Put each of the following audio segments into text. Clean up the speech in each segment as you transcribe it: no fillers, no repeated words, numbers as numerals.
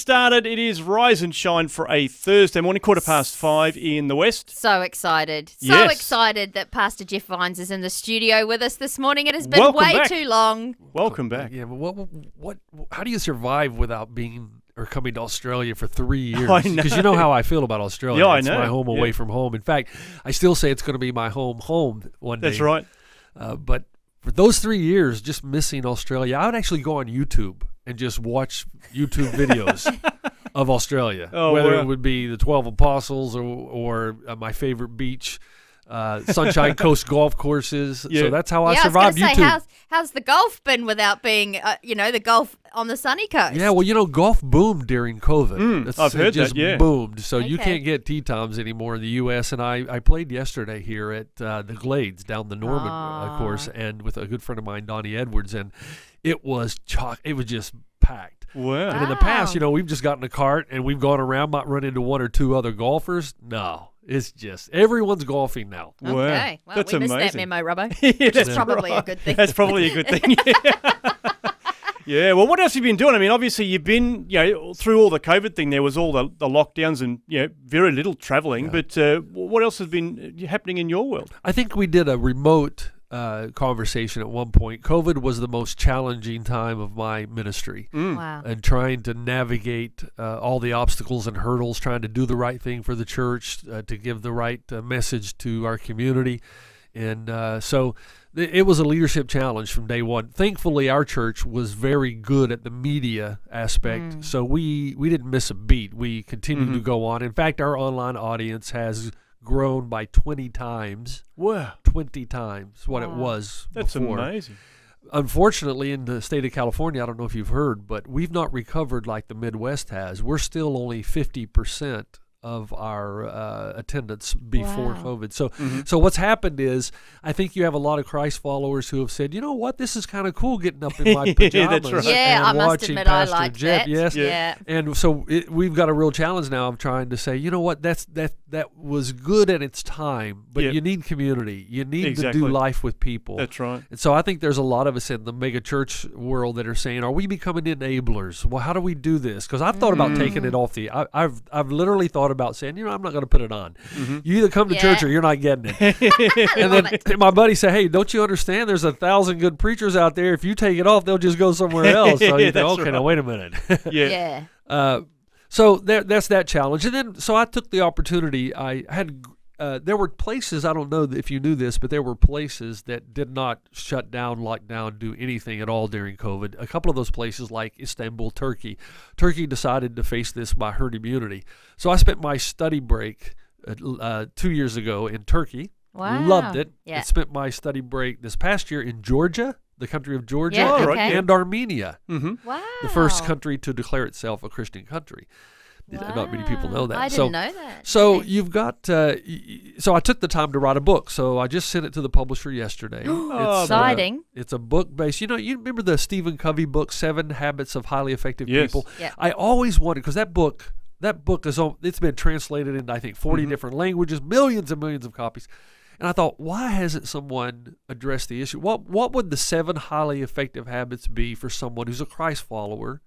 started. It is Rise and Shine for a Thursday morning, 5:15 in the West. So excited. Yes. Excited that Pastor Jeff Vines is in the studio with us this morning. It has been Welcome way back. too long. Welcome back. Yeah, but how do you survive without being or coming to Australia for 3 years? I know. Because you know how I feel about Australia. Yeah, I it's know. my home away from home. In fact, I still say it's going to be my home one day. That's right. But for those 3 years, just missing Australia, I would actually go on YouTube and just watch YouTube videos of Australia, whether it would be the 12 Apostles or my favorite beach, Sunshine Coast golf courses. Yeah. So that's how I I survived was going to YouTube. say, how's the golf been without being, the golf on the sunny coast? Yeah, well, golf boomed during COVID. I've heard it just that, yeah. boomed. So you Okay. can't get tee times anymore in the U.S. And I played yesterday here at the Glades down the Norman course, and with a good friend of mine, Donnie Edwards, and it was It was just packed. Wow. And in the past, we've just gotten a cart and we've gone around, might run into one or two other golfers. No, it's just everyone's golfing now. Okay. Well, That's we missed that amazing. memo, Robbo. Yeah, Which is that's probably right. a good thing. That's probably a good thing. Yeah, well, what else have you been doing? I mean, obviously you've been, through all the COVID thing, there was all the lockdowns and, very little travelling. Yeah. But what else has been happening in your world? I think we did a remote conversation at one point. COVID was the most challenging time of my ministry. Wow. And trying to navigate all the obstacles and hurdles, trying to do the right thing for the church, to give the right message to our community. And so it was a leadership challenge from day one. Thankfully, our church was very good at the media aspect, so we didn't miss a beat. We continued to go on. In fact, our online audience has grown by 20 times. Wow. 20 times what it was That's before. amazing. Unfortunately, in the state of California, I don't know if you've heard, but we've not recovered like the Midwest has. We're still only 50% of our attendance before Wow. COVID. So what's happened is, I think you have a lot of Christ followers who have said, you know what, this is kind of cool getting up in my pajamas That's right. Yeah, and I must watching admit I Pastor liked Jeff. that. Yes. Yeah. And so we've got a real challenge now of trying to say, you know what, that was good at its time, but Yep. you need community. You need Exactly. to do life with people. That's right. And so I think there's a lot of us in the mega church world that are saying, are we becoming enablers? Well, how do we do this? Because I've thought about taking it off I've literally thought about saying, I'm not going to put it on. You either come to church or you're not getting it. And then my buddy said, hey, don't you understand? There's 1,000 good preachers out there. If you take it off, they'll just go somewhere else. So you think, That's okay, now right. wait a minute. Yeah. Yeah. So that's that challenge. And then, so I took the opportunity. I had, there were places, I don't know if you knew this, but there were places that did not shut down, lock down, do anything at all during COVID. A couple of those places, like Istanbul, Turkey. Turkey decided to face this by herd immunity. So I spent my study break 2 years ago in Turkey. Wow. Loved it. Yeah. I spent my study break this past year in Georgia, the country of Georgia, Yeah, and, okay. and Armenia, Wow. the first country to declare itself a Christian country. Not many people know that. I didn't know that. So Okay. you've got. So I took the time to write a book. So I just sent it to the publisher yesterday. Exciting. It's a book based. You remember the Stephen Covey book, 7 Habits of Highly Effective Yes. People? Yeah. I always wanted, because that book it's been translated into, I think, 40 different languages, millions and millions of copies. And I thought, why hasn't someone addressed the issue? What would the 7 highly effective habits be for someone who's a Christ follower?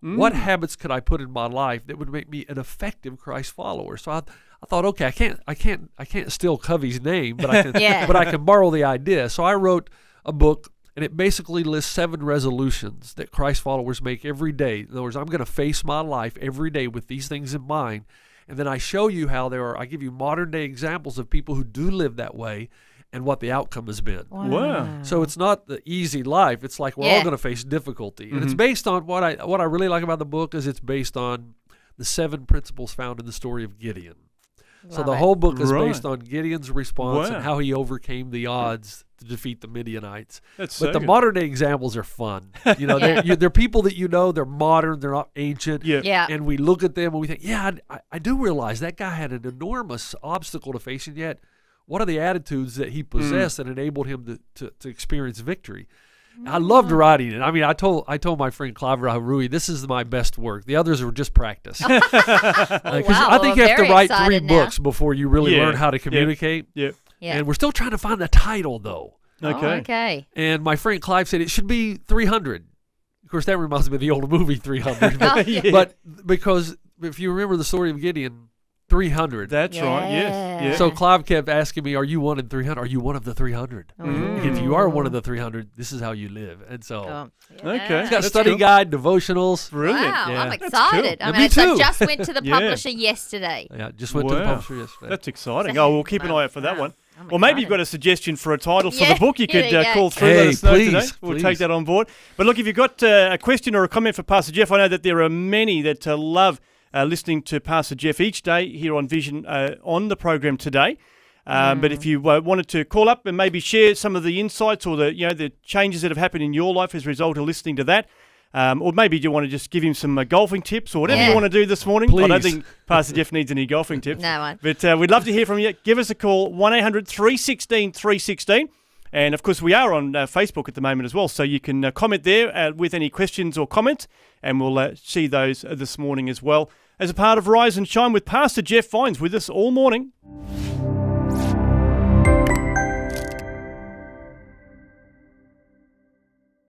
What habits could I put in my life that would make me an effective Christ follower? So I thought, okay, I can't steal Covey's name, but I can Yeah. but I can borrow the idea. So I wrote a book, and it basically lists 7 resolutions that Christ followers make every day. In other words, I'm going to face my life every day with these things in mind. And then I show you how I give you modern day examples of people who do live that way and what the outcome has been. Wow. So it's not the easy life. It's like we're all Yeah. going to face difficulty. And it's based on what I really like about the book is it's based on the 7 principles found in the story of Gideon. So the whole book is Right. based on Gideon's response Wow. and how he overcame the odds to defeat the Midianites. That's But so the good. modern day examples are fun. They're people that they're modern, they're not ancient. Yeah. Yeah. And we look at them and we think, yeah, I do realize that guy had an enormous obstacle to face, and yet what are the attitudes that he possessed that enabled him to experience victory? I loved writing it. I mean, I told my friend Clive Rui, this is my best work. The others are just practice. Wow, I think you have to very write 3 excited now. books before you really Yeah. learn how to Yeah. communicate. Yeah. Yeah. And we're still trying to find the title, though. Okay. Oh, okay. And my friend Clive said it should be 300. Of course, that reminds me of the old movie 300. Oh, yeah. But because if you remember the story of Gideon, 300. That's right. Yes. Yeah. So Clive kept asking me, "Are you one in 300? Are you one of the 300? If you are one of the 300, this is how you live." And so Okay. it's got That's study cool. guide, devotionals. Brilliant. Wow, Yeah. I'm That's excited. cool. I Me mean, too. I just went to the Yeah. publisher yesterday. Yeah, just went to the Wow. publisher yesterday. That's exciting. Oh, we'll keep an eye out for that one. I'm Well, maybe you've excited. got a suggestion for a title for Yeah, the book. You there could you go. call through. Hey, let us know please, today. We'll please. take that on board. But look, if you've got a question or a comment for Pastor Jeff, I know that there are many that love listening to Pastor Jeff each day here on Vision on the program today. But if you wanted to call up and maybe share some of the insights or the changes that have happened in your life as a result of listening to that, or maybe you want to just give him some golfing tips or whatever you want to do this morning. I don't Please. think Pastor Jeff needs any golfing tips. No one. But we'd love to hear from you. Give us a call, 1-800-316-316. And, of course, we are on Facebook at the moment as well, so you can comment there with any questions or comments, and we'll see those this morning as well as a part of Rise and Shine with Pastor Jeff Vines with us all morning.